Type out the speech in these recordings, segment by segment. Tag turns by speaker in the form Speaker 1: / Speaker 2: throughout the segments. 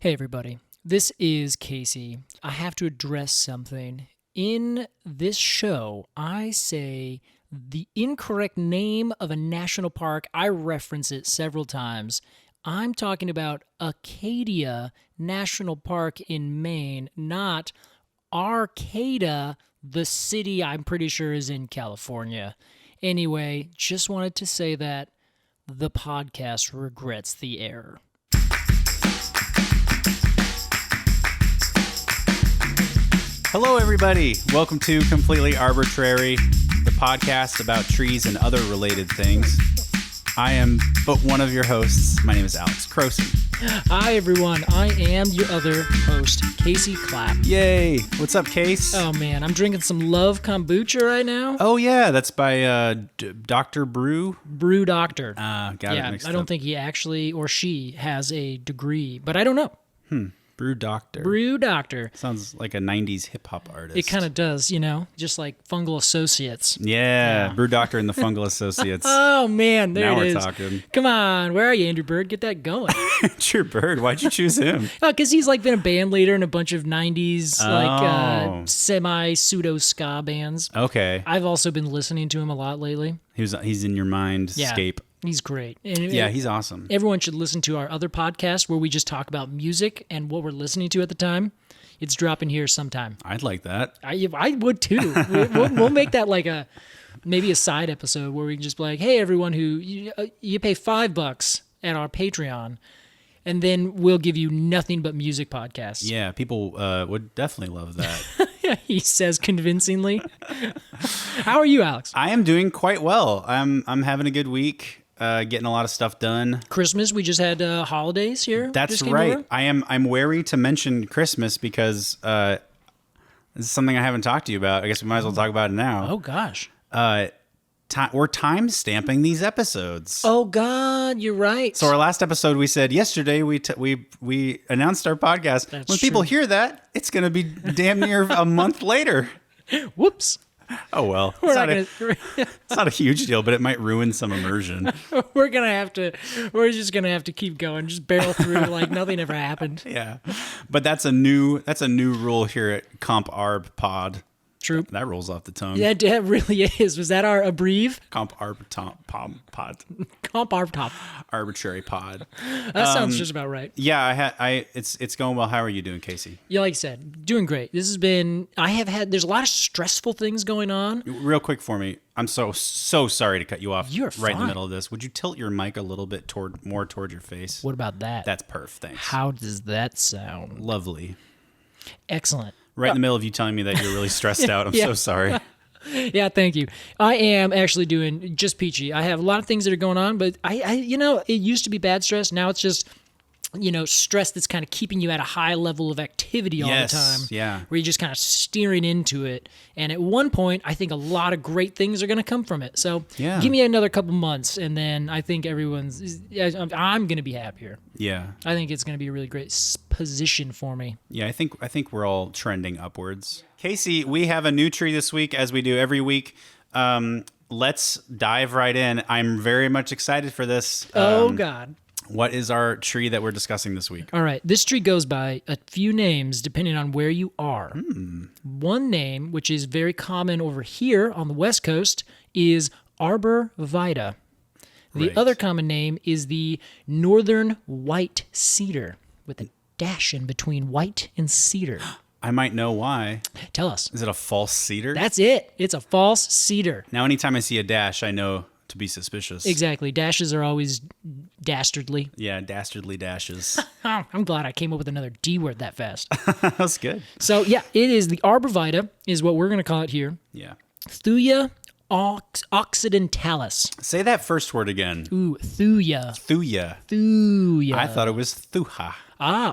Speaker 1: Hey everybody, this is Casey. I have to address something. In this show, I say the incorrect name of a national park. I reference it several times. I'm talking about Acadia National Park in Maine, not Arcata, the city I'm pretty sure is in California. Anyway, just wanted to say that the podcast regrets the error.
Speaker 2: Hello, everybody. Welcome to Completely Arbortrary, the podcast about trees and other related things. I am but one of your hosts. My name is Alex Crowson.
Speaker 1: Hi, everyone. I am your other host, Casey Clapp.
Speaker 2: Yay. What's up, Case?
Speaker 1: Oh, man. I'm drinking some Love Kombucha right now.
Speaker 2: Oh, yeah. That's by Dr. Brew.
Speaker 1: Brew Doctor.
Speaker 2: Got it mixed
Speaker 1: I don't
Speaker 2: up.
Speaker 1: think he actually or she has a degree, but I don't know.
Speaker 2: Brew Doctor.
Speaker 1: Brew Doctor.
Speaker 2: Sounds like a 90s hip-hop artist.
Speaker 1: It kind of does, you know, just like Fungal Associates.
Speaker 2: Yeah. Brew Doctor and the Fungal Associates.
Speaker 1: Oh, man. There
Speaker 2: Now
Speaker 1: it is.
Speaker 2: we're talking.
Speaker 1: Come on. Where are you, Andrew Bird? Get that going.
Speaker 2: It's your bird. Why'd you choose him?
Speaker 1: Because he's like been a band leader in a bunch of 90s
Speaker 2: Oh.
Speaker 1: semi-pseudo-ska bands.
Speaker 2: Okay.
Speaker 1: I've also been listening to him a lot lately.
Speaker 2: He's in your mind
Speaker 1: Yeah.
Speaker 2: scape.
Speaker 1: He's great. And
Speaker 2: Yeah, he's awesome.
Speaker 1: everyone should listen to our other podcast where we just talk about music and what we're listening to at the time. It's dropping here sometime.
Speaker 2: I'd like that.
Speaker 1: I would too. We'll make that like maybe a side episode where we can just be like, hey, everyone who you pay $5 at our Patreon, and then we'll give you nothing but music podcasts.
Speaker 2: Yeah, people would definitely love that.
Speaker 1: He says convincingly. How are you, Alex?
Speaker 2: I am doing quite well. I'm having a good week, getting a lot of stuff done.
Speaker 1: Christmas, we just had holidays here.
Speaker 2: That's
Speaker 1: just came
Speaker 2: right.
Speaker 1: over.
Speaker 2: I'm wary to mention Christmas because this is something I haven't talked to you about. I guess we might as well talk about it now.
Speaker 1: Oh, gosh.
Speaker 2: We're time stamping these episodes.
Speaker 1: Oh, God, you're right.
Speaker 2: So our last episode, we said yesterday we announced our podcast.
Speaker 1: That's
Speaker 2: when people
Speaker 1: true.
Speaker 2: hear that, it's going to be damn near a month later.
Speaker 1: Whoops.
Speaker 2: Oh well, it's not a huge deal, but it might ruin some immersion.
Speaker 1: We're just gonna have to keep going, just barrel through like nothing ever happened.
Speaker 2: Yeah, but that's a new rule here at Comp Arb Pod.
Speaker 1: True.
Speaker 2: That rolls off the tongue.
Speaker 1: Yeah, that really is. Was that our abbrev?
Speaker 2: Comp Arb Pod.
Speaker 1: Comp Arb Top.
Speaker 2: Arbitrary Pod.
Speaker 1: That sounds just about right.
Speaker 2: Yeah, it's going well. How are you doing, Casey?
Speaker 1: Yeah, like I said, doing great. There's a lot of stressful things going on.
Speaker 2: Real quick for me. I'm so sorry to cut you off
Speaker 1: You're
Speaker 2: right in the
Speaker 1: fine.
Speaker 2: middle of this. Would you tilt your mic a little bit more toward your face?
Speaker 1: What about that?
Speaker 2: That's perf. Thanks.
Speaker 1: How does that sound?
Speaker 2: Lovely.
Speaker 1: Excellent.
Speaker 2: Right in the middle of you telling me that you're really stressed out. I'm
Speaker 1: Yeah.
Speaker 2: so sorry.
Speaker 1: Yeah, thank you. I am actually doing just peachy. I have a lot of things that are going on, but I it used to be bad stress. Now it's just, stress that's kind of keeping you at a high level of activity all
Speaker 2: Yes,
Speaker 1: the time.
Speaker 2: yeah.
Speaker 1: Where you're just kind of steering into it. And at one point, I think a lot of great things are going to come from it. So
Speaker 2: Yeah.
Speaker 1: give me another couple months, and then I think I'm going to be happier.
Speaker 2: Yeah.
Speaker 1: I think it's going to be a really great position for me.
Speaker 2: Yeah, I think we're all trending upwards. Casey, we have a new tree this week, as we do every week. Let's dive right in. I'm very much excited for this.
Speaker 1: Oh, God.
Speaker 2: What is our tree that we're discussing this week?
Speaker 1: All right. This tree goes by a few names depending on where you are. One name, which is very common over here on the West Coast, is Arborvitae. The
Speaker 2: Right.
Speaker 1: other common name is the northern white cedar, with a dash in between white and cedar.
Speaker 2: I might know why.
Speaker 1: Tell us.
Speaker 2: Is it a false cedar?
Speaker 1: That's it. It's a false cedar.
Speaker 2: Now, anytime I see a dash, I know to be suspicious.
Speaker 1: Exactly. Dashes are always dastardly.
Speaker 2: Yeah, dastardly dashes.
Speaker 1: Oh, I'm glad I came up with another D word that fast.
Speaker 2: That's good.
Speaker 1: So, yeah, it is the Arborvitae is what we're going to call it here.
Speaker 2: Yeah.
Speaker 1: Thuja occidentalis.
Speaker 2: Say that first word again.
Speaker 1: Ooh, Thuja.
Speaker 2: Thuja.
Speaker 1: Thuja.
Speaker 2: I thought it was Thuja,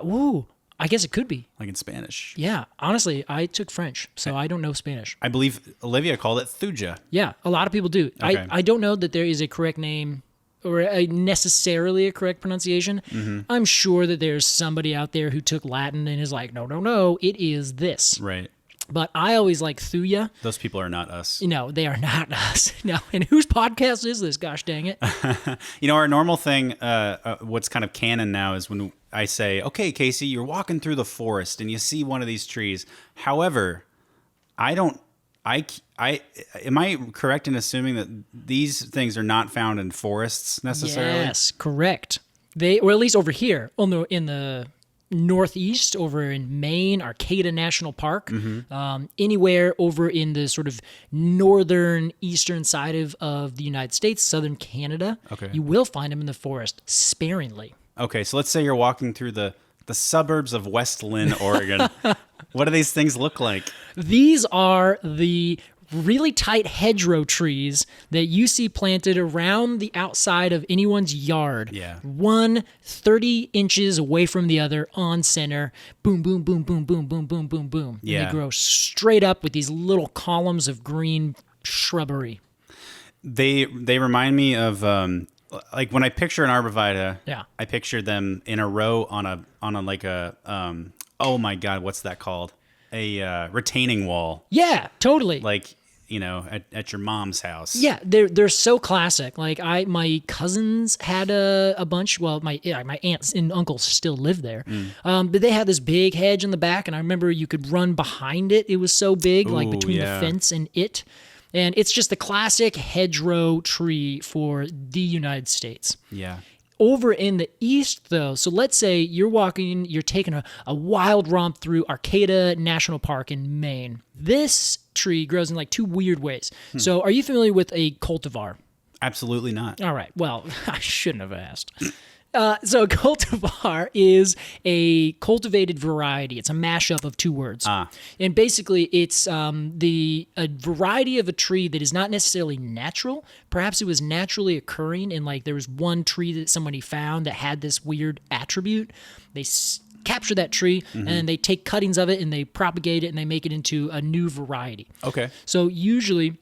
Speaker 1: ooh. I guess it could be.
Speaker 2: like in Spanish.
Speaker 1: Yeah. Honestly, I took French, so I don't know Spanish.
Speaker 2: I believe Olivia called it Thuja.
Speaker 1: Yeah, a lot of people do.
Speaker 2: Okay.
Speaker 1: I don't know that there is a correct name or necessarily a correct pronunciation.
Speaker 2: Mm-hmm.
Speaker 1: I'm sure that there's somebody out there who took Latin and is like, no, it is this.
Speaker 2: Right.
Speaker 1: But I always like Thuja.
Speaker 2: Those people are not us.
Speaker 1: No, they are not us. No. And whose podcast is this? Gosh dang it.
Speaker 2: Our normal thing, what's kind of canon now is when I say, okay, Casey, you're walking through the forest and you see one of these trees. However, am I correct in assuming that these things are not found in forests necessarily?
Speaker 1: Yes, correct. Or at least over here, in the northeast, over in Maine, Arcata National Park, anywhere over in the sort of northern eastern side of the United States, southern Canada, you will find them in the forest sparingly.
Speaker 2: Okay, so let's say you're walking through the suburbs of West Lynn, Oregon. What do these things look like?
Speaker 1: These are the really tight hedgerow trees that you see planted around the outside of anyone's yard.
Speaker 2: Yeah.
Speaker 1: One 30 inches away from the other on center. Boom, boom, boom, boom, boom, boom, boom, boom, boom.
Speaker 2: Yeah.
Speaker 1: And they grow straight up with these little columns of green shrubbery.
Speaker 2: They remind me of like when I picture an arborvitae, I picture them in a row on a like a oh my God, what's that called? A retaining wall.
Speaker 1: Yeah, totally.
Speaker 2: Like, you know, at your mom's house.
Speaker 1: Yeah, they're so classic. Like my cousins had a bunch. Well, my aunts and uncles still live there, but they had this big hedge in the back, and I remember you could run behind it. It was so big, like between the fence and it. And it's just the classic hedgerow tree for the United States.
Speaker 2: Yeah.
Speaker 1: Over in the east, though, so let's say you're taking a wild romp through Arcata National Park in Maine. This tree grows in like two weird ways. So are you familiar with a cultivar?
Speaker 2: Absolutely not.
Speaker 1: All right. Well, I shouldn't have asked. So a cultivar is a cultivated variety. It's a mashup of two words. And basically it's a variety of a tree that is not necessarily natural. Perhaps it was naturally occurring and like there was one tree that somebody found that had this weird attribute. They capture that tree and they take cuttings of it and they propagate it and they make it into a new variety.
Speaker 2: Okay.
Speaker 1: So usually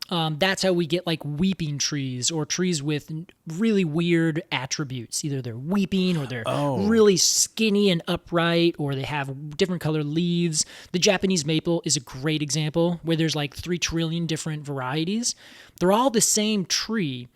Speaker 1: that's how we get like weeping trees or trees with really weird attributes. Either they're weeping or they're really skinny and upright or they have different colored leaves. The Japanese maple is a great example where there's like 3 trillion different varieties. They're all the same tree,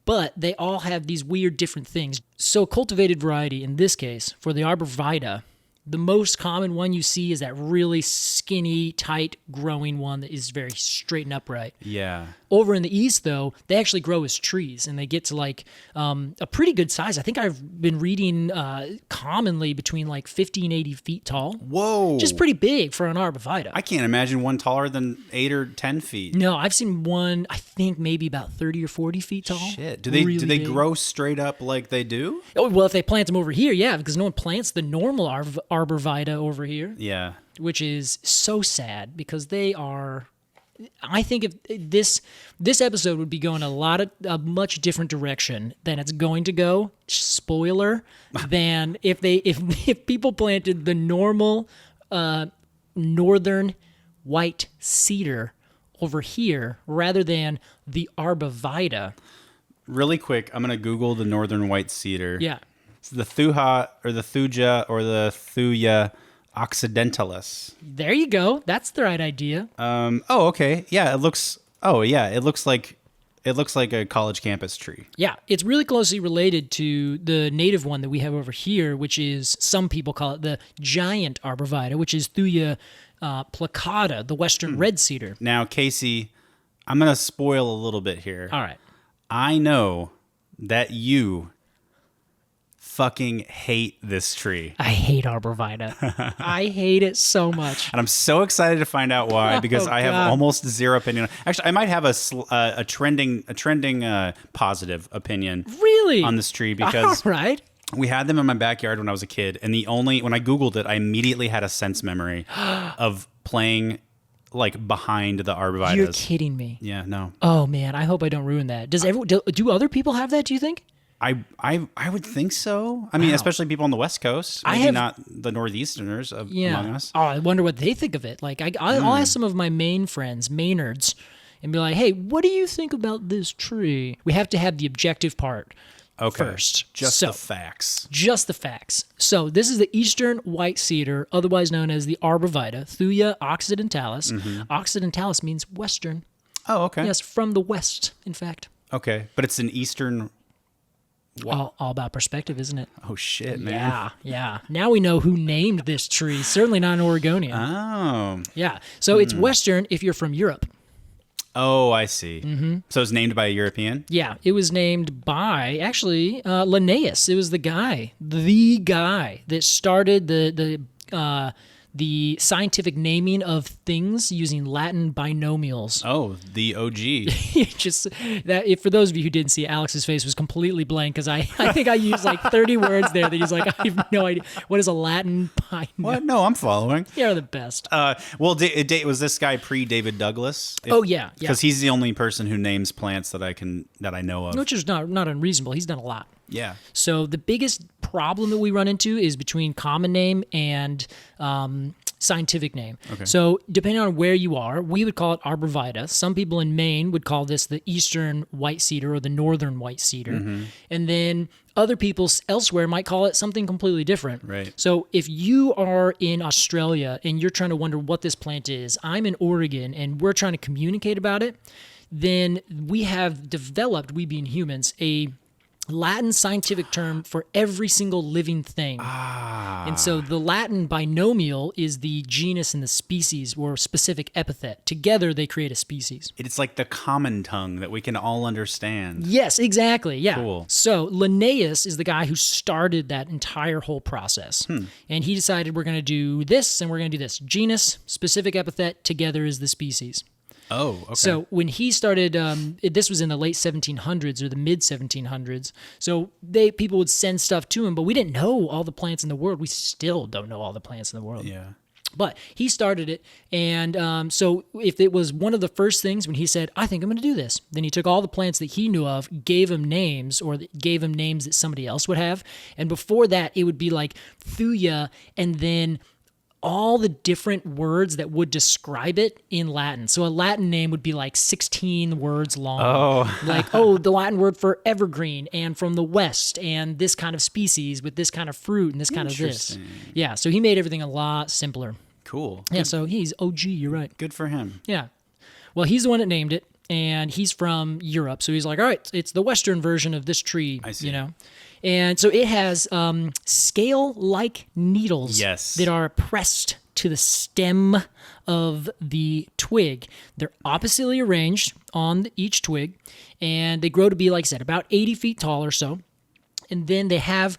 Speaker 1: but they all have these weird different things. So cultivated variety in this case for the Arborvitae, the most common one you see is that really skinny, tight growing one that is very straight and upright.
Speaker 2: Yeah.
Speaker 1: Over in the east, though, they actually grow as trees, and they get to like a pretty good size. I think I've been reading commonly between like 50 and 80 feet tall.
Speaker 2: Whoa.
Speaker 1: Which is pretty big for an Arborvitae.
Speaker 2: I can't imagine one taller than 8 or 10 feet.
Speaker 1: No, I've seen one, I think maybe about 30 or 40 feet tall.
Speaker 2: Shit. Do they grow straight up like they do?
Speaker 1: Oh, well, if they plant them over here, yeah, because no one plants the normal Arborvitae over here.
Speaker 2: Yeah.
Speaker 1: Which is so sad because they are... I think if this episode would be going a much different direction than it's going to go. Spoiler, than if people planted the normal northern white cedar over here rather than the Arborvitae.
Speaker 2: Really quick, I'm gonna Google the northern white cedar.
Speaker 1: Yeah,
Speaker 2: it's the Thuja or the Thuja occidentalis.
Speaker 1: There you go. That's the right idea.
Speaker 2: Okay. Yeah, it looks like a college campus tree.
Speaker 1: Yeah, it's really closely related to the native one that we have over here, which is, some people call it the giant Arborvitae, which is Thuja placata, the western red cedar.
Speaker 2: Now, Casey, I'm going to spoil a little bit here.
Speaker 1: All right.
Speaker 2: I know that you fucking hate this tree.
Speaker 1: I hate Arborvitae. I hate it so much.
Speaker 2: And I'm so excited to find out why, because I have almost zero opinion. Actually, I might have a trending positive opinion
Speaker 1: really
Speaker 2: on this tree, because
Speaker 1: all right.
Speaker 2: We had them in my backyard when I was a kid, and when I Googled it, I immediately had a sense memory of playing like behind the Arborvitaes.
Speaker 1: You're kidding me.
Speaker 2: Yeah, no.
Speaker 1: Oh man, I hope I don't ruin that. Do other people have that, do you think?
Speaker 2: I would think so. I mean, especially people on the West Coast, maybe not the Northeasterners among us.
Speaker 1: Oh, I wonder what they think of it. Like, I'll ask some of my Maine friends, Maynards, and be like, hey, what do you think about this tree? We have to have the objective part first.
Speaker 2: Just the facts.
Speaker 1: Just the facts. So this is the eastern white cedar, otherwise known as the Arborvitae, Thuja occidentalis. Occidentalis means western.
Speaker 2: Oh, okay.
Speaker 1: Yes, from the west, in fact.
Speaker 2: Okay, but it's an eastern
Speaker 1: All about perspective, isn't it?
Speaker 2: Oh, shit, man.
Speaker 1: Yeah, yeah. Now we know who named this tree. Certainly not an Oregonian.
Speaker 2: Oh.
Speaker 1: Yeah. So it's Western if you're from Europe.
Speaker 2: Oh, I see. Mm-hmm. So it's named by a European?
Speaker 1: Yeah, it was named by, actually, Linnaeus. It was the guy that started the scientific naming of things using Latin binomials.
Speaker 2: Oh, the OG.
Speaker 1: Just that. For those of you who didn't see, Alex's face was completely blank because I think I used like 30 words there that he's like, I have no idea. What is a Latin binomial?
Speaker 2: What? No, I'm following.
Speaker 1: You're the best.
Speaker 2: Well, was this guy pre-David Douglas?
Speaker 1: Oh, yeah.
Speaker 2: Because he's the only person who names plants that I know of.
Speaker 1: Which is not unreasonable. He's done a lot.
Speaker 2: Yeah.
Speaker 1: So the biggest problem that we run into is between common name and scientific name.
Speaker 2: Okay.
Speaker 1: So depending on where you are, we would call it Arborvitae. Some people in Maine would call this the eastern white cedar or the northern white cedar. Mm-hmm. And then other people elsewhere might call it something completely different.
Speaker 2: Right.
Speaker 1: So if you are in Australia and you're trying to wonder what this plant is, I'm in Oregon and we're trying to communicate about it, then we have developed, we being humans, a Latin scientific term for every single living thing. And so the Latin binomial is the genus and the species or specific epithet. Together they create a species.
Speaker 2: It's like the common tongue that we can all understand.
Speaker 1: Yes, exactly. Yeah.
Speaker 2: Cool.
Speaker 1: So Linnaeus is the guy who started that entire whole process. And he decided we're going to do this and we're going to do this. Genus, specific epithet, together is the species.
Speaker 2: Oh, okay.
Speaker 1: So when he started, this was in the late 1700s or the mid 1700s. So people would send stuff to him, but we didn't know all the plants in the world. We still don't know all the plants in the world.
Speaker 2: Yeah.
Speaker 1: But he started it, and so if it was one of the first things when he said, I think I'm going to do this, then he took all the plants that he knew of, gave them names, or gave them names that somebody else would have. And before that, it would be like Thuja, and then all the different words that would describe it in Latin. So a Latin name would be like 16 words long.
Speaker 2: Oh.
Speaker 1: Like, the Latin word for evergreen and from the West and this kind of species with this kind of fruit and this kind of this. Yeah, so he made everything a lot simpler.
Speaker 2: Cool.
Speaker 1: Yeah, so he's OG, you're right.
Speaker 2: Good for him.
Speaker 1: Yeah. Well, he's the one that named it, and he's from Europe. So he's like, all right, it's the Western version of this tree,
Speaker 2: I see.
Speaker 1: you know. And so it has scale-like needles that are pressed to the stem of the twig. They're oppositely arranged on each twig, and they grow to be, like I said, about 80 feet tall or so. And then they have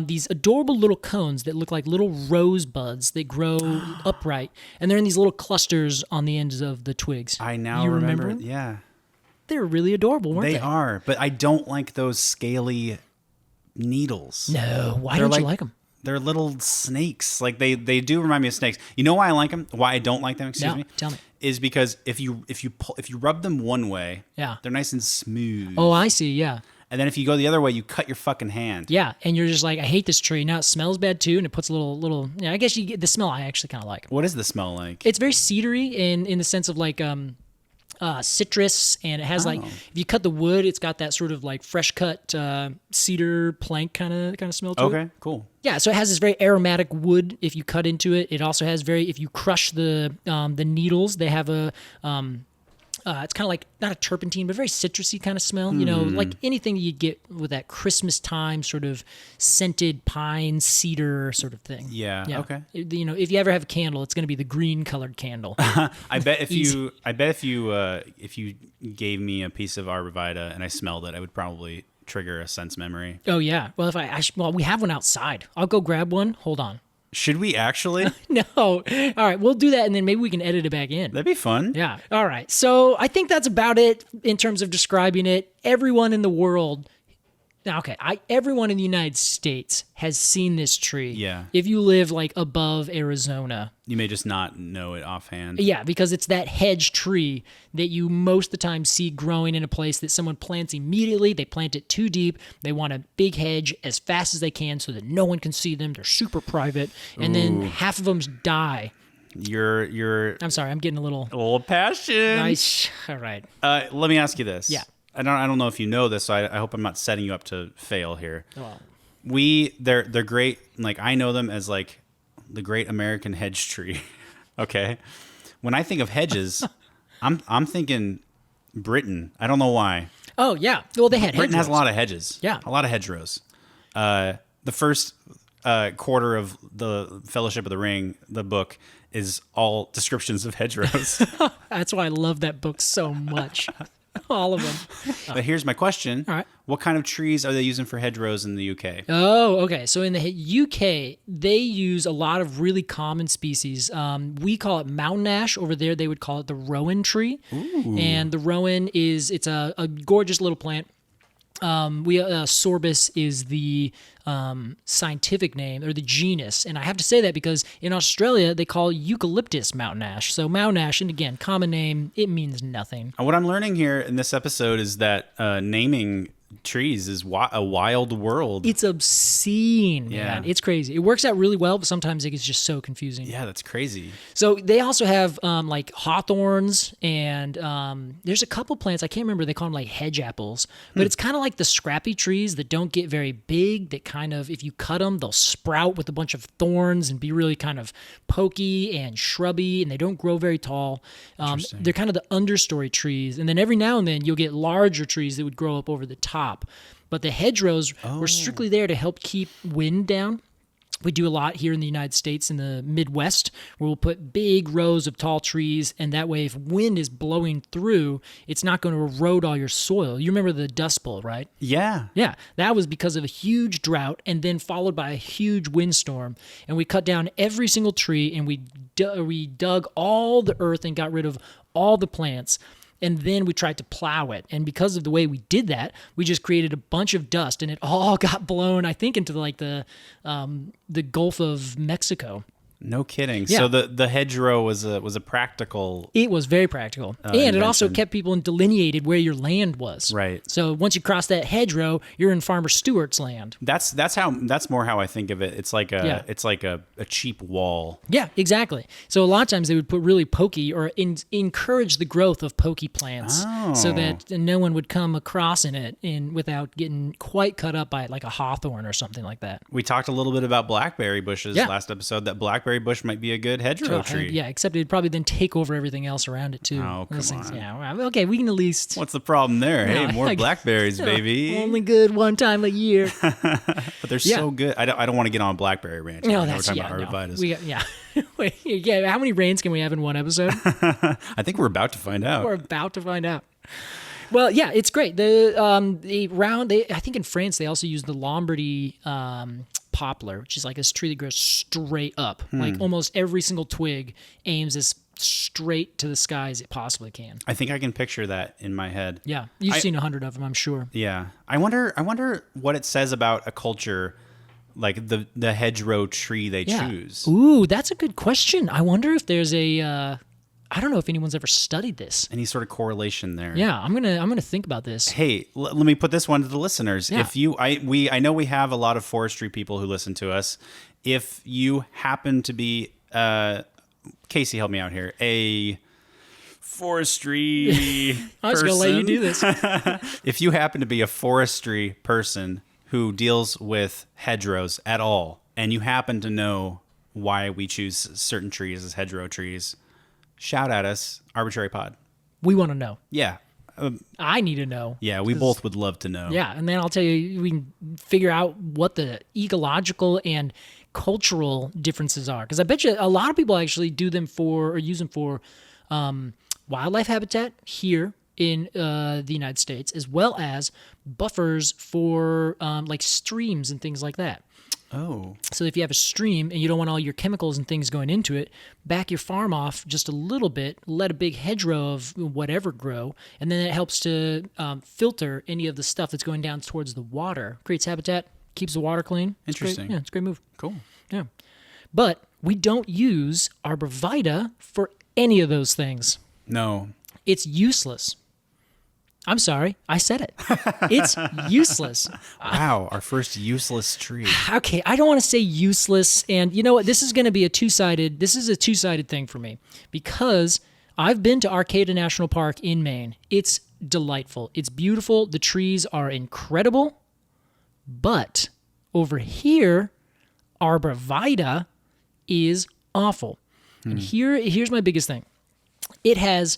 Speaker 1: these adorable little cones that look like little rosebuds that grow upright. And they're in these little clusters on the ends of the twigs.
Speaker 2: I now
Speaker 1: You
Speaker 2: remember.
Speaker 1: them?
Speaker 2: Yeah.
Speaker 1: They were really adorable, weren't they?
Speaker 2: They are, but I don't like those scaly needles.
Speaker 1: No, why don't you like them?
Speaker 2: They're little snakes. Like they do remind me of snakes. You know why I like them? Why I don't like them? Excuse me.
Speaker 1: Tell me.
Speaker 2: Is because if you rub them one way,
Speaker 1: Yeah.
Speaker 2: they're nice and smooth.
Speaker 1: Oh, I see. Yeah.
Speaker 2: And then if you go the other way, you cut your fucking hand.
Speaker 1: Yeah, and you're just like, I hate this tree. Now it smells bad too, and it puts a little. Yeah, I guess you get the smell. I actually kind of like.
Speaker 2: What is the smell like?
Speaker 1: It's very cedary in the sense of like citrus, and it has like if you cut the wood, it's got that sort of like fresh cut cedar plank kind of smell to it.
Speaker 2: Okay, cool.
Speaker 1: Yeah, so it has this very aromatic wood. If you cut into it, it also has if you crush the needles, they have a. It's kind of like not a turpentine, but very citrusy kind of smell. You know, like anything you get with that Christmas time sort of scented pine cedar sort of thing.
Speaker 2: Yeah. Okay.
Speaker 1: You know, if you ever have a candle, it's going to be the green colored candle.
Speaker 2: I bet if you gave me a piece of Arborvitae and I smelled it, I would probably trigger a sense memory.
Speaker 1: Oh yeah. Well, well, we have one outside. I'll go grab one. Hold on.
Speaker 2: Should we actually?
Speaker 1: No. All right, we'll do that, and then maybe we can edit it back in.
Speaker 2: That'd be fun.
Speaker 1: Yeah. All right. So I think that's about it in terms of describing it. Everyone in the world, everyone in the United States has seen this tree.
Speaker 2: Yeah.
Speaker 1: If you live like above Arizona.
Speaker 2: You may just not know it offhand.
Speaker 1: Yeah, because it's that hedge tree that you most of the time see growing in a place that someone plants immediately. They plant it too deep. They want a big hedge as fast as they can so that no one can see them. They're super private. And then half of them die.
Speaker 2: You're
Speaker 1: I'm sorry, I'm getting a little
Speaker 2: passion.
Speaker 1: Nice. All right.
Speaker 2: Let me ask you this.
Speaker 1: Yeah.
Speaker 2: I don't know if you know this, so I hope I'm not setting you up to fail here.
Speaker 1: Well,
Speaker 2: They're great. Like I know them as like the great American hedge tree. Okay. When I think of hedges, I'm thinking Britain. I don't know why.
Speaker 1: Oh, yeah. Well, they had
Speaker 2: Britain has
Speaker 1: hedgerows.
Speaker 2: a lot of hedges.
Speaker 1: Yeah.
Speaker 2: A lot of hedgerows. The first quarter of the Fellowship of the Ring, the book, is all descriptions of hedgerows.
Speaker 1: That's why I love that book so much. All of them.
Speaker 2: But here's my question.
Speaker 1: All right.
Speaker 2: What kind of trees are they using for hedgerows in the UK?
Speaker 1: Oh, okay. So in the UK, they use a lot of really common species. We call it mountain ash. Over there, they would call it the rowan tree.
Speaker 2: Ooh.
Speaker 1: And the rowan it's a gorgeous little plant. Sorbus is the scientific name or the genus, and I have to say that because in Australia they call eucalyptus mountain ash. So mountain ash, and again, common name, it means nothing.
Speaker 2: What I'm learning here in this episode is that naming trees is a wild world.
Speaker 1: It's obscene, man.
Speaker 2: Yeah.
Speaker 1: It's crazy. It works out really well, but sometimes it gets just so confusing.
Speaker 2: Yeah, that's crazy.
Speaker 1: So they also have like hawthorns, and there's a couple plants, I can't remember, they call them like hedge apples, but it's kind of like the scrappy trees that don't get very big, that kind of, if you cut them, they'll sprout with a bunch of thorns and be really kind of pokey and shrubby, and they don't grow very tall. They're kind of the understory trees, and then every now and then you'll get larger trees that would grow up over the top. But the hedgerows were strictly there to help keep wind down. We do a lot here in the United States in the Midwest where we'll put big rows of tall trees, and that way if wind is blowing through, it's not going to erode all your soil. You remember the Dust Bowl, right?
Speaker 2: Yeah.
Speaker 1: Yeah, that was because of a huge drought and then followed by a huge windstorm. And we cut down every single tree, and we dug all the earth and got rid of all the plants. And then we tried to plow it. And because of the way we did that, we just created a bunch of dust, and it all got blown, I think, into like the Gulf of Mexico.
Speaker 2: No kidding.
Speaker 1: Yeah.
Speaker 2: So the hedgerow was a practical.
Speaker 1: It was very practical. And it also kept people and delineated where your land was.
Speaker 2: Right.
Speaker 1: So once you cross that hedgerow, you're in Farmer Stewart's land.
Speaker 2: That's more how I think of it. It's like a cheap wall.
Speaker 1: Yeah, exactly. So a lot of times they would put really pokey or encourage the growth of pokey plants so that no one would come across in it without getting quite cut up by it, like a hawthorn or something like that.
Speaker 2: We talked a little bit about blackberry bushes last episode. That blackberry bush might be a good hedgerow tree.
Speaker 1: Yeah, except it'd probably then take over everything else around it too.
Speaker 2: Oh, come on.
Speaker 1: Yeah, well, okay, we can at least...
Speaker 2: What's the problem there?
Speaker 1: No,
Speaker 2: Hey, more blackberries, baby.
Speaker 1: Only good one time a year.
Speaker 2: But they're so good. I don't want to get on a blackberry ranch.
Speaker 1: No,
Speaker 2: We're
Speaker 1: that's
Speaker 2: talking about Arborvitae.
Speaker 1: Wait, how many rains can we have in one episode?
Speaker 2: I think we're about to find out.
Speaker 1: We're about to find out. Well, yeah, it's great. I think in France they also use the Lombardy poplar, which is like this tree that grows straight up. Like almost every single twig aims as straight to the sky as it possibly can.
Speaker 2: I think I can picture that in my head.
Speaker 1: Yeah, you've seen 100 of them, I'm sure.
Speaker 2: Yeah, I wonder what it says about a culture like the hedgerow tree they choose.
Speaker 1: Ooh, that's a good question. I wonder if there's I don't know if anyone's ever studied this.
Speaker 2: Any sort of correlation there?
Speaker 1: Yeah, I'm gonna think about this.
Speaker 2: Hey, let me put this one to the listeners.
Speaker 1: Yeah.
Speaker 2: If I know we have a lot of forestry people who listen to us. If you happen to be, Casey, help me out here, a forestry
Speaker 1: I was gonna let you do this.
Speaker 2: If you happen to be a forestry person who deals with hedgerows at all, and you happen to know why we choose certain trees as hedgerow trees, shout at us, Arbortrary Pod.
Speaker 1: We want to know.
Speaker 2: Yeah.
Speaker 1: I need to know.
Speaker 2: Yeah, we both would love to know.
Speaker 1: Yeah, and then I'll tell you, we can figure out what the ecological and cultural differences are. Because I bet you a lot of people actually use them for wildlife habitat here in the United States, as well as buffers for like streams and things like that.
Speaker 2: Oh.
Speaker 1: So if you have a stream and you don't want all your chemicals and things going into it, back your farm off just a little bit, let a big hedgerow of whatever grow, and then it helps to filter any of the stuff that's going down towards the water. Creates habitat, keeps the water clean.
Speaker 2: Interesting.
Speaker 1: Yeah, it's a great move.
Speaker 2: Cool.
Speaker 1: Yeah. But we don't use Arborvitae for any of those things.
Speaker 2: No.
Speaker 1: It's useless. I'm sorry, I said it. It's useless.
Speaker 2: Wow, our first useless tree.
Speaker 1: Okay, I don't want to say useless, and you know what? This is a two-sided thing for me because I've been to Arcata National Park in Maine. It's delightful. It's beautiful. The trees are incredible. But over here, Arborvitae is awful. And here's my biggest thing. It has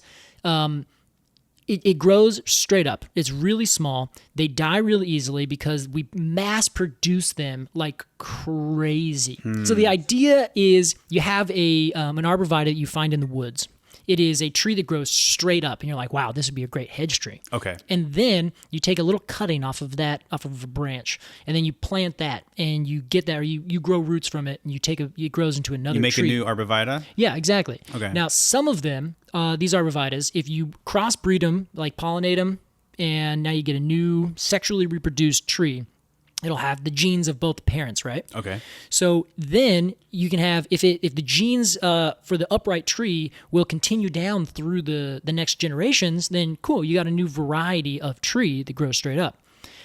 Speaker 1: It grows straight up. It's really small. They die really easily because we mass produce them like crazy. So the idea is you have an arborvitae that you find in the woods. It is a tree that grows straight up, and you're like, wow, this would be a great hedge tree.
Speaker 2: Okay.
Speaker 1: And then you take a little cutting off of a branch, and then you plant that, and you get that, or you grow roots from it, and it grows into another tree.
Speaker 2: You make a new arborvitae?
Speaker 1: Yeah, exactly.
Speaker 2: Okay.
Speaker 1: Now, some of them, these arborvitaes, if you crossbreed them, like pollinate them, and now you get a new sexually reproduced tree, it'll have the genes of both parents, right?
Speaker 2: Okay.
Speaker 1: So then you can have, if the genes for the upright tree will continue down through the next generations, then cool, you got a new variety of tree that grows straight up.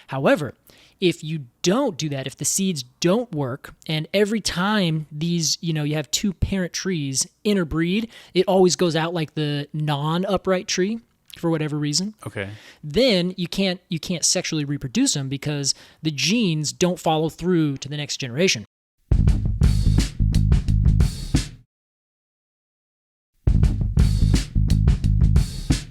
Speaker 1: However, if you don't do that, if the seeds don't work, and every time these, you have two parent trees interbreed, it always goes out like the non-upright tree, for whatever reason.
Speaker 2: Okay.
Speaker 1: Then you can't sexually reproduce them because the genes don't follow through to the next generation.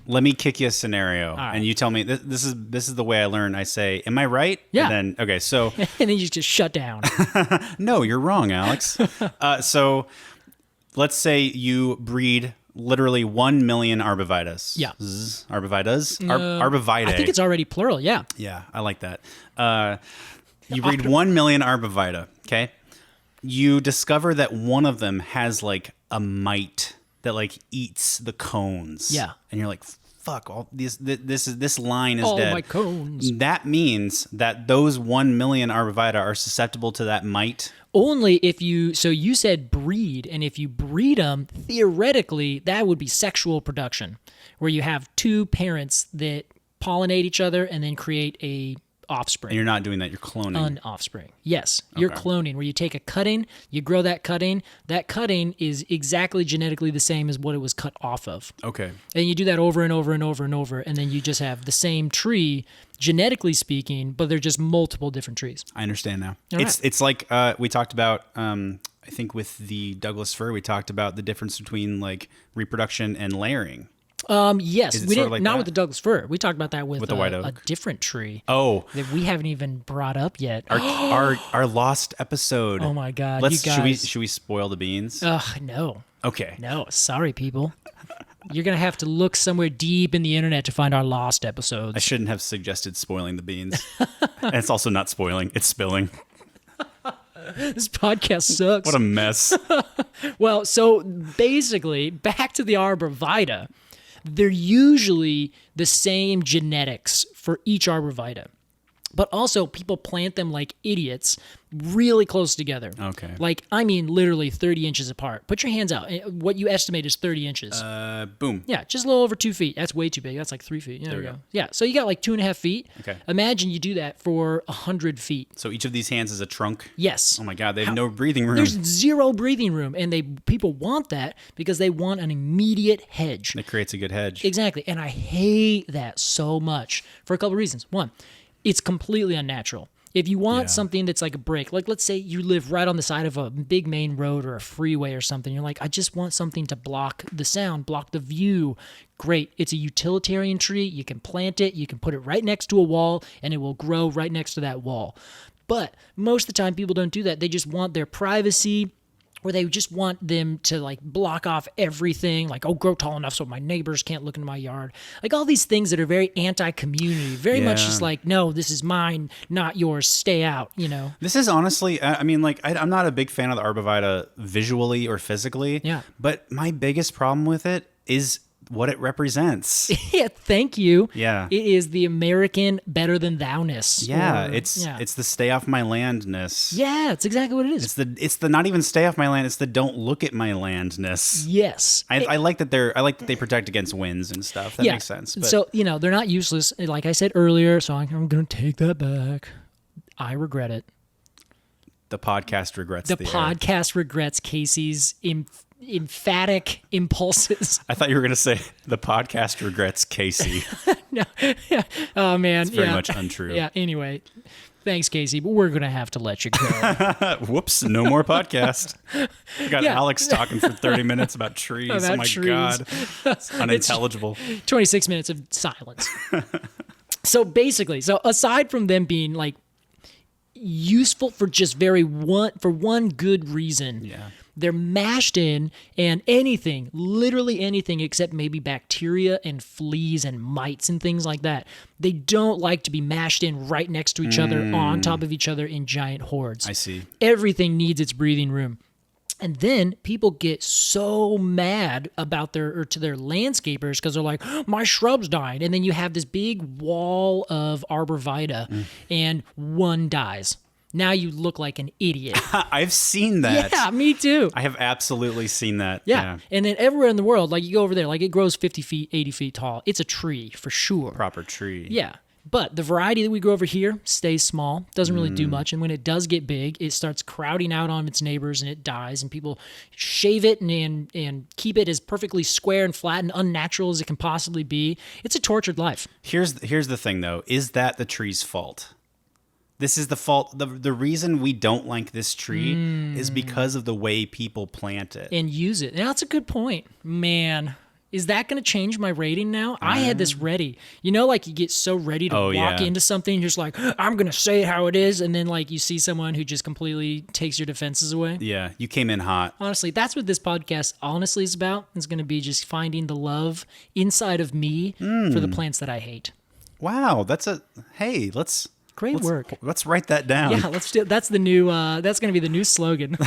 Speaker 2: Let me kick you a scenario,
Speaker 1: right.
Speaker 2: and you tell me this is the way I learn. I say, "Am I right?"
Speaker 1: Yeah.
Speaker 2: And then okay, so
Speaker 1: And then you just shut down.
Speaker 2: no, you're wrong, Alex. So let's say you breed literally 1 million arborvitaes.
Speaker 1: Yeah.
Speaker 2: Arborvitaes? Arborvitae.
Speaker 1: I think it's already plural, yeah.
Speaker 2: Yeah, I like that. You breed 1 million arborvitae, okay? You discover that one of them has like a mite that like eats the cones.
Speaker 1: Yeah.
Speaker 2: And you're like, fuck, all this line is
Speaker 1: All
Speaker 2: dead.
Speaker 1: my cones.
Speaker 2: That means that those 1 million arborvitae are susceptible to that mite.
Speaker 1: Only if so you said breed, and if you breed them, theoretically, that would be sexual production, where you have two parents that pollinate each other and then create a offspring.
Speaker 2: And you're not doing that, you're cloning.
Speaker 1: An offspring. Yes, you're cloning, where you take a cutting, you grow that cutting is exactly genetically the same as what it was cut off of.
Speaker 2: Okay.
Speaker 1: And you do that over and over and over and over, and then you just have the same tree, genetically speaking, but they're just multiple different trees.
Speaker 2: I understand now.
Speaker 1: All right.
Speaker 2: It's like we talked about, I think with the Douglas fir, we talked about the difference between like reproduction and layering.
Speaker 1: Yes,
Speaker 2: Is it
Speaker 1: we
Speaker 2: sort
Speaker 1: didn't.
Speaker 2: of like
Speaker 1: not
Speaker 2: that?
Speaker 1: with the Douglas fir. We talked about that with
Speaker 2: the white
Speaker 1: a
Speaker 2: oak?
Speaker 1: different tree
Speaker 2: Oh,
Speaker 1: that we haven't even brought up yet.
Speaker 2: our lost episode.
Speaker 1: Oh my God, you guys!
Speaker 2: Should we spoil the beans?
Speaker 1: Ugh, no,
Speaker 2: Okay.
Speaker 1: no. Sorry, people. You're gonna have to look somewhere deep in the internet to find our lost episodes.
Speaker 2: I shouldn't have suggested spoiling the beans. And it's also not spoiling; it's spilling.
Speaker 1: This podcast sucks.
Speaker 2: What a mess.
Speaker 1: Well, so basically, back to the Arborvitae, they're usually the same genetics for each Arborvitae. But also, people plant them like idiots, really close together.
Speaker 2: Okay.
Speaker 1: Like, I mean, literally 30 inches apart. Put your hands out. What you estimate is 30 inches.
Speaker 2: Boom.
Speaker 1: Yeah, just a little over 2 feet. That's way too big. That's like 3 feet. Yeah, there we go. Yeah, so you got like 2.5 feet.
Speaker 2: Okay.
Speaker 1: Imagine you do that for 100 feet.
Speaker 2: So each of these hands is a trunk.
Speaker 1: Yes.
Speaker 2: Oh my God, they have no breathing room.
Speaker 1: There's zero breathing room, and people want that because they want an immediate hedge.
Speaker 2: That creates a good hedge.
Speaker 1: Exactly, and I hate that so much for a couple of reasons. One, it's completely unnatural. If you want something that's like a break, like let's say you live right on the side of a big main road or a freeway or something, you're like, I just want something to block the sound, block the view. Great. It's a utilitarian tree. You can plant it. You can put it right next to a wall, and it will grow right next to that wall. But most of the time, people don't do that. They just want their privacy, or they just want them to like block off everything, like, oh, grow tall enough so my neighbors can't look into my yard. Like all these things that are very anti-community, very much just like, no, this is mine, not yours, stay out,
Speaker 2: This is honestly, I mean, like, I'm not a big fan of the Arborvitae visually or physically.
Speaker 1: Yeah.
Speaker 2: But my biggest problem with it is what it represents.
Speaker 1: Yeah, thank you.
Speaker 2: Yeah.
Speaker 1: It is the American better than thou-ness.
Speaker 2: Yeah,
Speaker 1: or-
Speaker 2: it's the stay off my landness.
Speaker 1: Yeah, it's exactly what it is.
Speaker 2: It's the not even stay off my land. It's the don't look at my landness.
Speaker 1: Yes.
Speaker 2: I like that they protect against winds and stuff. That makes sense. But
Speaker 1: So, they're not useless. Like I said earlier, so I'm going to take that back. I regret it.
Speaker 2: the podcast regrets
Speaker 1: The
Speaker 2: the air.
Speaker 1: podcast regrets Casey's emphatic impulses.
Speaker 2: I thought you were going to say the podcast regrets Casey.
Speaker 1: No. Oh, man.
Speaker 2: It's very much untrue.
Speaker 1: Yeah, anyway. Thanks, Casey, but we're going to have to let you go.
Speaker 2: Whoops, no more podcast. We got Alex talking for 30 minutes about trees.
Speaker 1: About
Speaker 2: oh my
Speaker 1: trees.
Speaker 2: God. It's unintelligible.
Speaker 1: 26 minutes of silence. So basically, aside from them being like useful for just one good reason, they're mashed in, and anything, literally anything except maybe bacteria and fleas and mites and things like that, they don't like to be mashed in right next to each other, on top of each other in giant hordes.
Speaker 2: I see.
Speaker 1: Everything needs its breathing room. And then people get so mad about to their landscapers because they're like, my shrub's dying. And then you have this big wall of Arborvitae and one dies. Now you look like an idiot.
Speaker 2: I've seen that.
Speaker 1: Yeah, me too.
Speaker 2: I have absolutely seen that.
Speaker 1: Yeah. And then everywhere in the world, like you go over there, like it grows 50 feet, 80 feet tall. It's a tree for sure.
Speaker 2: Proper tree.
Speaker 1: Yeah. But the variety that we grow over here stays small, doesn't really do much. And when it does get big, it starts crowding out on its neighbors and it dies. And people shave it and keep it as perfectly square and flat and unnatural as it can possibly be. It's a tortured life.
Speaker 2: Here's the thing, though. Is that the tree's fault? This is the fault. The reason we don't like this tree is because of the way people plant it.
Speaker 1: And use it. Now, that's a good point. Man. Is that going to change my rating now? I had this ready. You know, like you get so ready to walk into something, you're just like, I'm going to say it how it is. And then like you see someone who just completely takes your defenses away.
Speaker 2: Yeah, you came in hot.
Speaker 1: Honestly, that's what this podcast honestly is about. It's going to be just finding the love inside of me for the plants that I hate.
Speaker 2: Wow, let's
Speaker 1: Great work.
Speaker 2: Let's write that down.
Speaker 1: Yeah, let's do. That's the new. That's going to be the new slogan.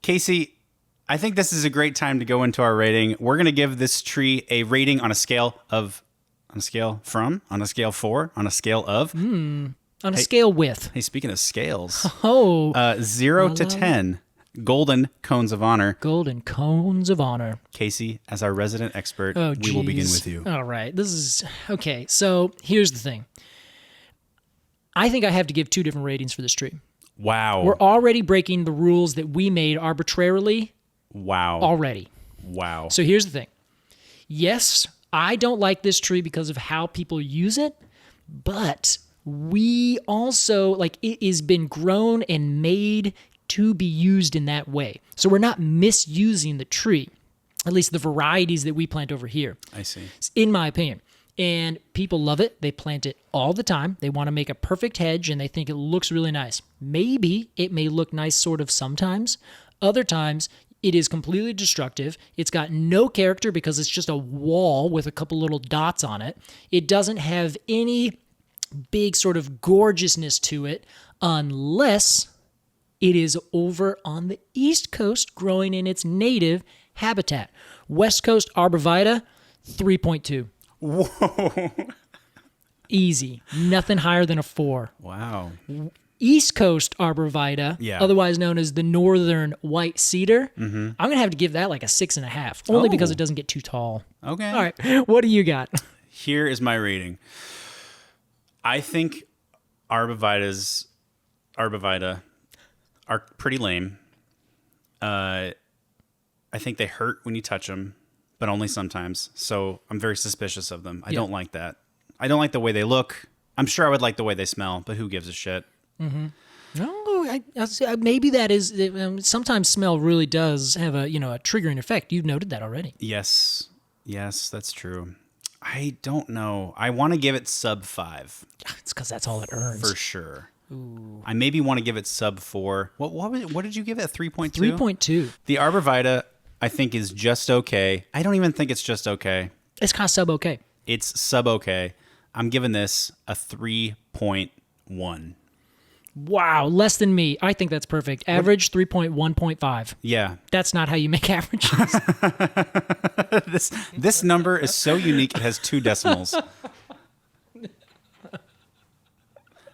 Speaker 2: Casey, I think this is a great time to go into our rating. We're going to give this tree a rating on a scale of, on a scale from, on a scale for, on a scale of.
Speaker 1: On a scale with.
Speaker 2: Hey, speaking of scales.
Speaker 1: 0
Speaker 2: to 10. Golden cones of honor.
Speaker 1: Golden cones of honor.
Speaker 2: Casey, as our resident expert,
Speaker 1: we
Speaker 2: we will begin with you.
Speaker 1: All right. This is okay. So here's the thing. I think I have to give 2 different ratings for this tree.
Speaker 2: Wow.
Speaker 1: We're already breaking the rules that we made arbitrarily.
Speaker 2: Wow.
Speaker 1: Already.
Speaker 2: Wow.
Speaker 1: So here's the thing. Yes, I don't like this tree because of how people use it, but we also, like, it has been grown and made to be used in that way. So we're not misusing the tree, at least the varieties that we plant over here.
Speaker 2: I see.
Speaker 1: In my opinion. And people love it. They plant it all the time. They want to make a perfect hedge, and they think it looks really nice. Maybe it may look nice sort of sometimes. Other times, it is completely destructive. It's got no character because it's just a wall with a couple little dots on it. It doesn't have any big sort of gorgeousness to it unless it is over on the East Coast growing in its native habitat. West Coast Arborvitae, 3.2.
Speaker 2: Whoa.
Speaker 1: Easy. Nothing higher than a 4.
Speaker 2: Wow.
Speaker 1: East Coast Arborvitae, otherwise known as the northern white cedar, I'm going to have to give that like a 6.5, only because it doesn't get too tall.
Speaker 2: Okay.
Speaker 1: All right. What do you got?
Speaker 2: Here is my rating. I think Arborvitae are pretty lame. I think they hurt when you touch them, but only sometimes. So I'm very suspicious of them. I don't like that. I don't like the way they look. I'm sure I would like the way they smell, but who gives a shit?
Speaker 1: Mm-hmm. No, maybe that is. Sometimes smell really does have a triggering effect. You've noted that already.
Speaker 2: Yes, that's true. I don't know. I want to give it sub 5.
Speaker 1: It's because that's all it earns
Speaker 2: for sure.
Speaker 1: Ooh.
Speaker 2: I maybe want to give it sub 4. What did you give it? 3.2.
Speaker 1: 3.2.
Speaker 2: The Arborvitae, I think, is just okay. I don't even think it's just okay.
Speaker 1: It's kind of sub okay.
Speaker 2: It's sub okay. I'm giving this a 3.1.
Speaker 1: Wow, less than me. I think that's perfect. Average 3.1.5.
Speaker 2: Yeah.
Speaker 1: That's not how you make averages.
Speaker 2: This number is so unique, it has 2 decimals.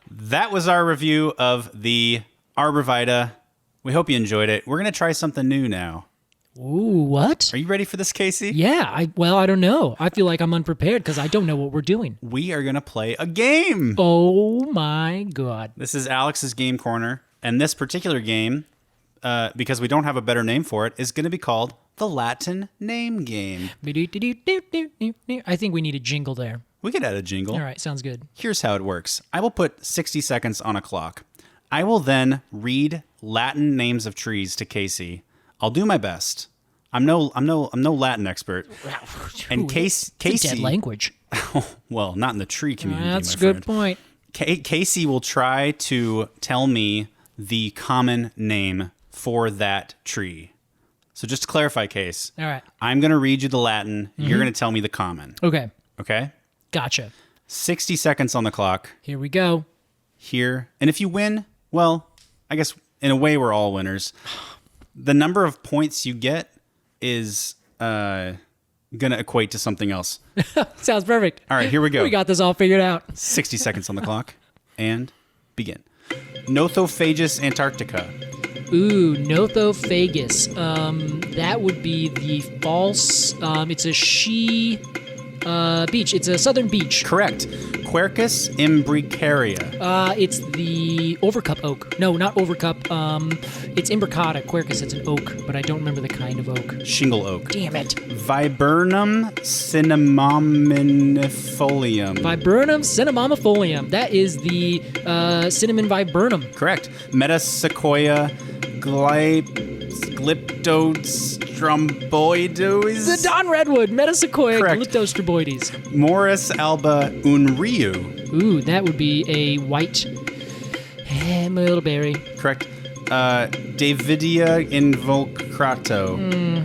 Speaker 2: That was our review of the Arborvitae. We hope you enjoyed it. We're going to try something new now.
Speaker 1: Ooh, what?
Speaker 2: Are you ready for this, Casey?
Speaker 1: Yeah, I don't know. I feel like I'm unprepared because I don't know what we're doing.
Speaker 2: We are going to play a game.
Speaker 1: Oh my God.
Speaker 2: This is Alex's Game Corner. And this particular game, because we don't have a better name for it, is going to be called the Latin Name Game.
Speaker 1: I think we need a jingle there.
Speaker 2: We could add a jingle.
Speaker 1: All right, sounds good.
Speaker 2: Here's how it works. I will put 60 seconds on a clock. I will then read Latin names of trees to Casey. I'll do my best. I'm no Latin expert. And Casey,
Speaker 1: it's a dead language.
Speaker 2: well, not in the tree community.
Speaker 1: That's a
Speaker 2: my
Speaker 1: good
Speaker 2: friend.
Speaker 1: point.
Speaker 2: Casey will try to tell me the common name for that tree. So just to clarify, Case.
Speaker 1: All right.
Speaker 2: I'm going to read you the Latin. You're going to tell me the common.
Speaker 1: Okay.
Speaker 2: Okay?
Speaker 1: Gotcha.
Speaker 2: 60 seconds on the clock.
Speaker 1: Here we go.
Speaker 2: Here. And if you win, well, I guess in a way we're all winners. The number of points you get is going to equate to something else.
Speaker 1: Sounds perfect.
Speaker 2: All right, here we go.
Speaker 1: We got this all figured out.
Speaker 2: 60 seconds on the clock. And begin. Nothophagus antarctica.
Speaker 1: Ooh, Nothophagus. That would be the false. It's a beech. It's a southern beech.
Speaker 2: Correct. Quercus imbricaria.
Speaker 1: It's the overcup oak. No, not overcup. It's imbricata. Quercus. It's an oak, but I don't remember the kind of oak.
Speaker 2: Shingle oak.
Speaker 1: Damn it.
Speaker 2: Viburnum cinnamomifolium.
Speaker 1: Viburnum cinnamomifolium. That is the cinnamon viburnum.
Speaker 2: Correct. Metasequoia glyptostroboides.
Speaker 1: The Don Redwood, Metasequoia
Speaker 2: Correct.
Speaker 1: glyptostroboides.
Speaker 2: Morus alba unriu.
Speaker 1: Ooh, that would be a white mulberry.
Speaker 2: Correct. Davidia involucrata.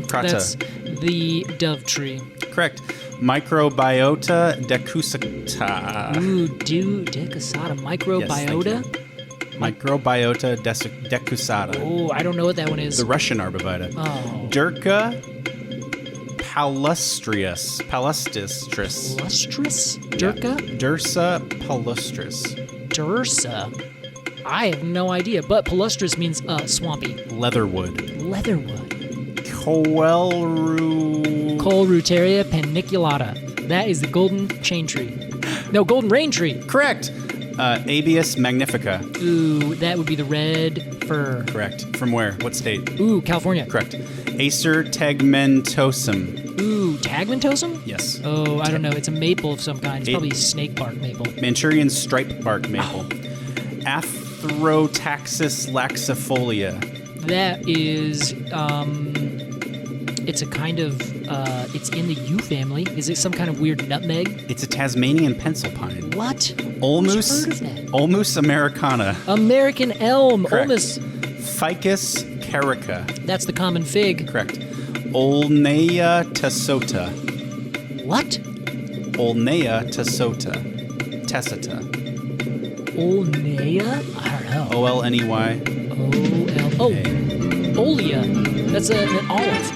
Speaker 1: That's the dove tree.
Speaker 2: Correct. Microbiota decusata.
Speaker 1: Ooh, decusata. Microbiota?
Speaker 2: Microbiota decusata.
Speaker 1: Oh, I don't know what that one is.
Speaker 2: The Russian Arborvitae.
Speaker 1: Oh.
Speaker 2: Dirca palustris. Palustris.
Speaker 1: Lustris? Dirca?
Speaker 2: Dursa palustris.
Speaker 1: Dursa. I have no idea, but palustris means swampy.
Speaker 2: Leatherwood.
Speaker 1: Leatherwood.
Speaker 2: Coelrutaria
Speaker 1: paniculata. That is the golden chain tree. No, golden rain tree.
Speaker 2: Correct. Abies magnifica.
Speaker 1: Ooh, that would be the red fir.
Speaker 2: Correct. From where? What state?
Speaker 1: Ooh, California.
Speaker 2: Correct. Acer tegmentosum.
Speaker 1: Ooh, Tagmentosum?
Speaker 2: Yes.
Speaker 1: Oh, I don't know. It's a maple of some kind. It's probably snake bark maple.
Speaker 2: Manchurian stripe bark maple. Athrotaxis laxifolia.
Speaker 1: That is, it's a kind of, it's in the yew family. Is it some kind of weird nutmeg?
Speaker 2: It's a Tasmanian pencil pine.
Speaker 1: What?
Speaker 2: Ulmus.
Speaker 1: Who's heard of that?
Speaker 2: Ulmus americana.
Speaker 1: American elm.
Speaker 2: Correct.
Speaker 1: Ulmus.
Speaker 2: Ficus carica.
Speaker 1: That's the common fig.
Speaker 2: Correct. Olnea tessota.
Speaker 1: What?
Speaker 2: Olnea tessota. Tessota.
Speaker 1: Olnea? I don't know.
Speaker 2: O-L-N-E-Y.
Speaker 1: Oh, Olea. That's an olive.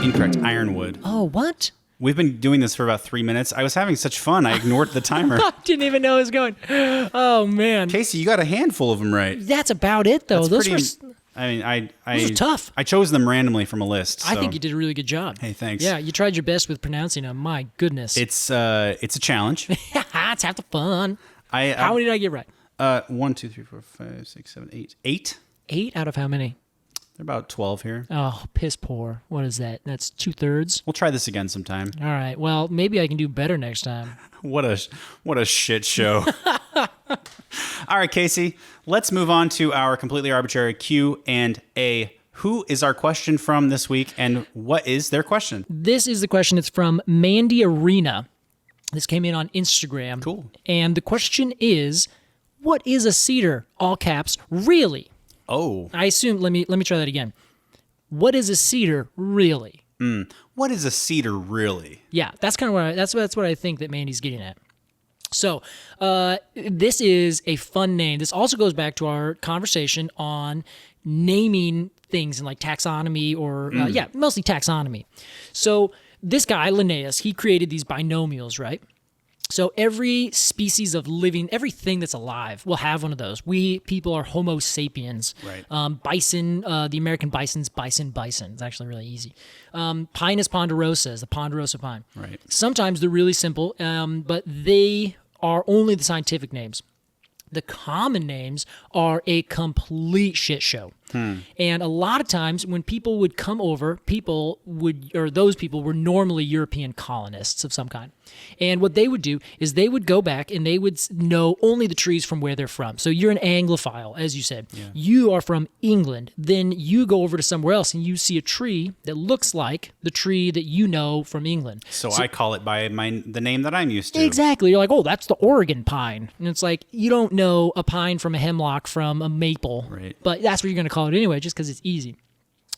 Speaker 2: Incorrect. Ironwood.
Speaker 1: Oh, what?
Speaker 2: We've been doing this for about 3 minutes. I was having such fun, I ignored the timer.
Speaker 1: Didn't even know it was going. Oh, man.
Speaker 2: Casey, you got a handful of them right.
Speaker 1: That's about it, though.
Speaker 2: That's
Speaker 1: Those were tough.
Speaker 2: I chose them randomly from a list.
Speaker 1: I
Speaker 2: so-
Speaker 1: think you did a really good job.
Speaker 2: Hey, thanks.
Speaker 1: Yeah, you tried your best with pronouncing them. My goodness.
Speaker 2: It's a challenge.
Speaker 1: It's half the fun.
Speaker 2: I
Speaker 1: How many did I get right?
Speaker 2: 1, 2, 3, 4, 5, 6, 7, 8. 8?
Speaker 1: 8 out of how many?
Speaker 2: There are about 12 here.
Speaker 1: Oh, piss poor. What is that? That's 2/3?
Speaker 2: We'll try this again sometime.
Speaker 1: All right. Well, maybe I can do better next time.
Speaker 2: What a shit show. All right, Casey, let's move on to our completely arbitrary Q&A. Who is our question from this week, and what is their question?
Speaker 1: This is the question. It's from Mandy Arena. This came in on Instagram.
Speaker 2: Cool.
Speaker 1: And the question is, what is a cedar? All caps, really?
Speaker 2: Oh.
Speaker 1: I assume, let me try that again. What is a cedar, really?
Speaker 2: What is a cedar really?
Speaker 1: Yeah, that's kind of that's what I think that Mandy's getting at. So, this is a fun name. This also goes back to our conversation on naming things in like taxonomy or, mostly taxonomy. So, this guy, Linnaeus, he created these binomials, right? So every species of living, everything that's alive will have one of those. We people are Homo sapiens.
Speaker 2: Right.
Speaker 1: Bison, the American bison's bison. It's actually really easy. Pinus ponderosa is the ponderosa pine.
Speaker 2: Right. Sometimes
Speaker 1: They're really simple, but they are only the scientific names. The common names are a complete shit show. And a lot of times when people would come over, those people were normally European colonists of some kind. And what they would do is they would go back and they would know only the trees from where they're from. So you're an Anglophile, as you said. Yeah. You are from England. Then you go over to somewhere else and you see a tree that looks like the tree that you know from England.
Speaker 2: So I call it by the name that I'm used to.
Speaker 1: Exactly. You're like, oh, that's the Oregon pine. And it's like, you don't know a pine from a hemlock from a maple.
Speaker 2: Right.
Speaker 1: But that's what you're going to call it anyway, just because it's easy.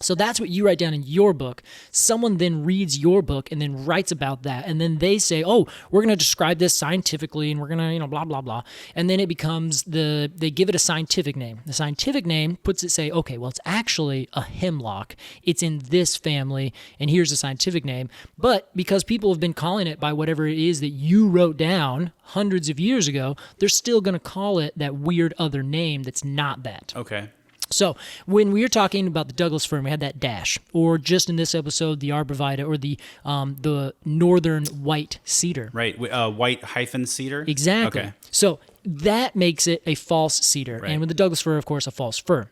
Speaker 1: So that's what you write down in your book. Someone then reads your book and then writes about that. And then they say, oh, we're going to describe this scientifically and we're going to, blah, blah, blah. And then it becomes they give it a scientific name. The scientific name puts it, say, okay, well, it's actually a hemlock. It's in this family and here's the scientific name. But because people have been calling it by whatever it is that you wrote down hundreds of years ago, they're still going to call it that weird other name that's not that.
Speaker 2: Okay.
Speaker 1: So when we were talking about the Douglas fir, we had that dash, or just in this episode, the Arborvitae, or the northern white cedar.
Speaker 2: Right, white hyphen cedar?
Speaker 1: Exactly.
Speaker 2: Okay.
Speaker 1: So that makes it a false cedar,
Speaker 2: right.
Speaker 1: And with the Douglas fir, of course, a false fir.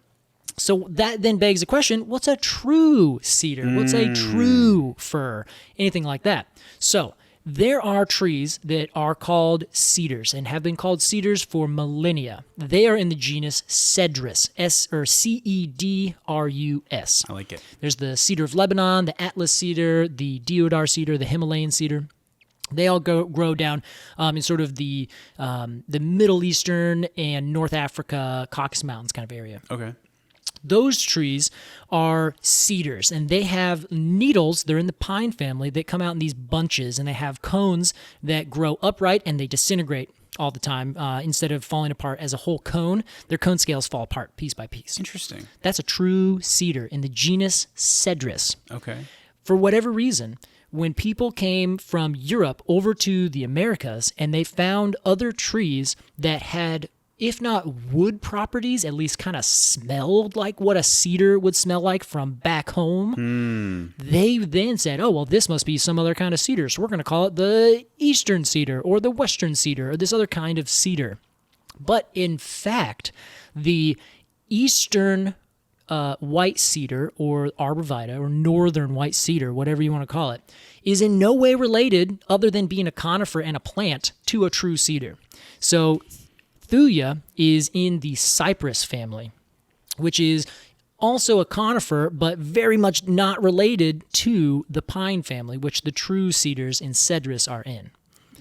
Speaker 1: So that then begs the question, what's a true cedar? What's a true fir? Anything like that. So there are trees that are called cedars and have been called cedars for millennia. They are in the genus Cedrus, Cedrus.
Speaker 2: I like it.
Speaker 1: There's the cedar of Lebanon, the Atlas cedar, the deodar cedar, the Himalayan cedar. They all grow down in sort of the Middle Eastern and North Africa, Caucasus Mountains kind of area.
Speaker 2: Okay.
Speaker 1: Those trees are cedars, and they have needles. They're in the pine family that come out in these bunches, and they have cones that grow upright and they disintegrate all the time. Instead of falling apart as a whole cone, their cone scales fall apart piece by piece.
Speaker 2: Interesting.
Speaker 1: That's a true cedar in the genus Cedrus.
Speaker 2: Okay.
Speaker 1: For whatever reason, when people came from Europe over to the Americas and they found other trees that had, if not wood properties, at least kind of smelled like what a cedar would smell like from back home, they then said, oh, well, this must be some other kind of cedar. So we're going to call it the eastern cedar or the western cedar or this other kind of cedar. But in fact, the eastern white cedar or Arborvitae or northern white cedar, whatever you want to call it, is in no way related other than being a conifer and a plant to a true cedar. So Thuja is in the Cypress family, which is also a conifer, but very much not related to the pine family, which the true cedars in Cedrus are in.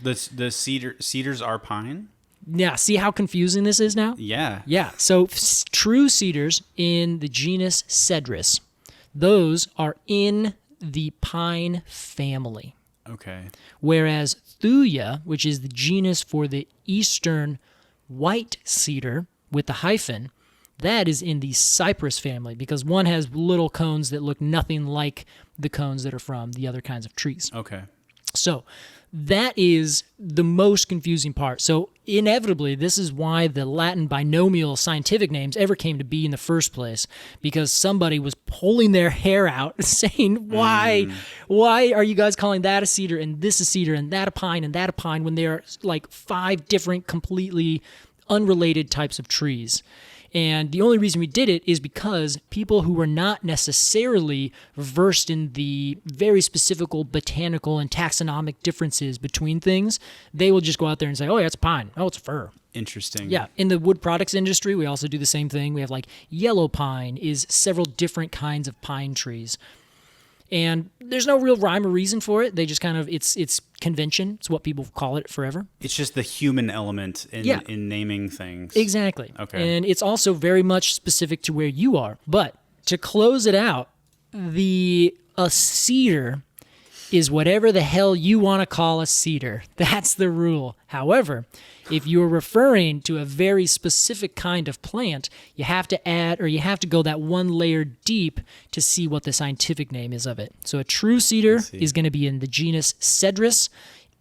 Speaker 2: The cedars are pine?
Speaker 1: Yeah, see how confusing this is now?
Speaker 2: Yeah.
Speaker 1: Yeah, so true cedars in the genus Cedrus, those are in the pine family.
Speaker 2: Okay.
Speaker 1: Whereas Thuja, which is the genus for the eastern white cedar with the hyphen, that is in the Cypress family because one has little cones that look nothing like the cones that are from the other kinds of trees.
Speaker 2: Okay.
Speaker 1: So that is the most confusing part. So inevitably, this is why the Latin binomial scientific names ever came to be in the first place, because somebody was pulling their hair out saying, why are you guys calling that a cedar and this a cedar and that a pine and that a pine when there are like 5 different completely unrelated types of trees? And the only reason we did it is because people who were not necessarily versed in the very specific botanical and taxonomic differences between things, they will just go out there and say, oh, yeah, it's a pine. Oh, it's a fir.
Speaker 2: Interesting.
Speaker 1: Yeah. In the wood products industry, we also do the same thing. We have like yellow pine is several different kinds of pine trees. And there's no real rhyme or reason for it. They just kind of, it's convention. It's what people call it forever.
Speaker 2: It's just the human element in naming things.
Speaker 1: Exactly.
Speaker 2: Okay.
Speaker 1: And it's also very much specific to where you are. But to close it out, a cedar is whatever the hell you want to call a cedar. That's the rule. However, if you're referring to a very specific kind of plant, you have to add, or you have to go that one layer deep to see what the scientific name is of it. So a true cedar is going to be in the genus Cedrus.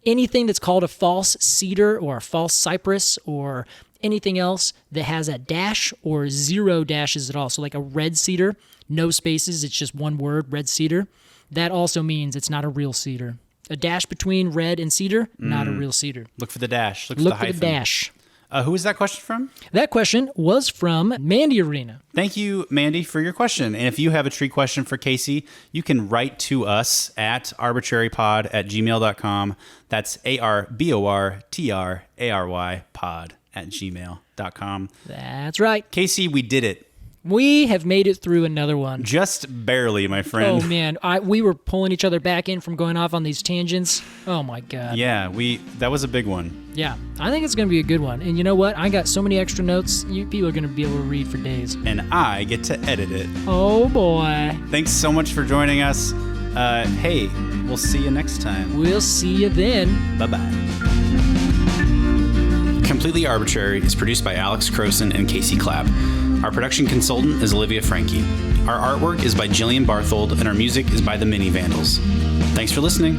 Speaker 1: Anything that's called a false cedar or a false cypress or anything else that has a dash or 0 dashes at all, so like a red cedar, no spaces, it's just one word, red cedar, that also means it's not a real cedar. A dash between red and cedar, not a real cedar.
Speaker 2: Look for the dash. Look for
Speaker 1: Look
Speaker 2: the
Speaker 1: for
Speaker 2: hyphen.
Speaker 1: the dash.
Speaker 2: Who was that question from?
Speaker 1: That question was from Mandy Arena.
Speaker 2: Thank you, Mandy, for your question. And if you have a tree question for Casey, you can write to us at arbortrarypod@gmail.com. That's ARBORTRARY pod@gmail.com.
Speaker 1: That's right.
Speaker 2: Casey, we did it.
Speaker 1: We have made it through another one.
Speaker 2: Just barely, my friend.
Speaker 1: Oh, man. We were pulling each other back in from going off on these tangents. Oh, my God.
Speaker 2: Yeah, that was a big one.
Speaker 1: Yeah, I think it's going to be a good one. And you know what? I got so many extra notes, people are going to be able to read for days.
Speaker 2: And I get to edit it.
Speaker 1: Oh, boy.
Speaker 2: Thanks so much for joining us. Hey, we'll see you next time.
Speaker 1: We'll see you then.
Speaker 2: Bye-bye. Completely Arbortrary is produced by Alex Crowson and Casey Clapp. Our production consultant is Olivia Franke. Our artwork is by Jillian Barthold, and our music is by the Mini Vandals. Thanks for listening.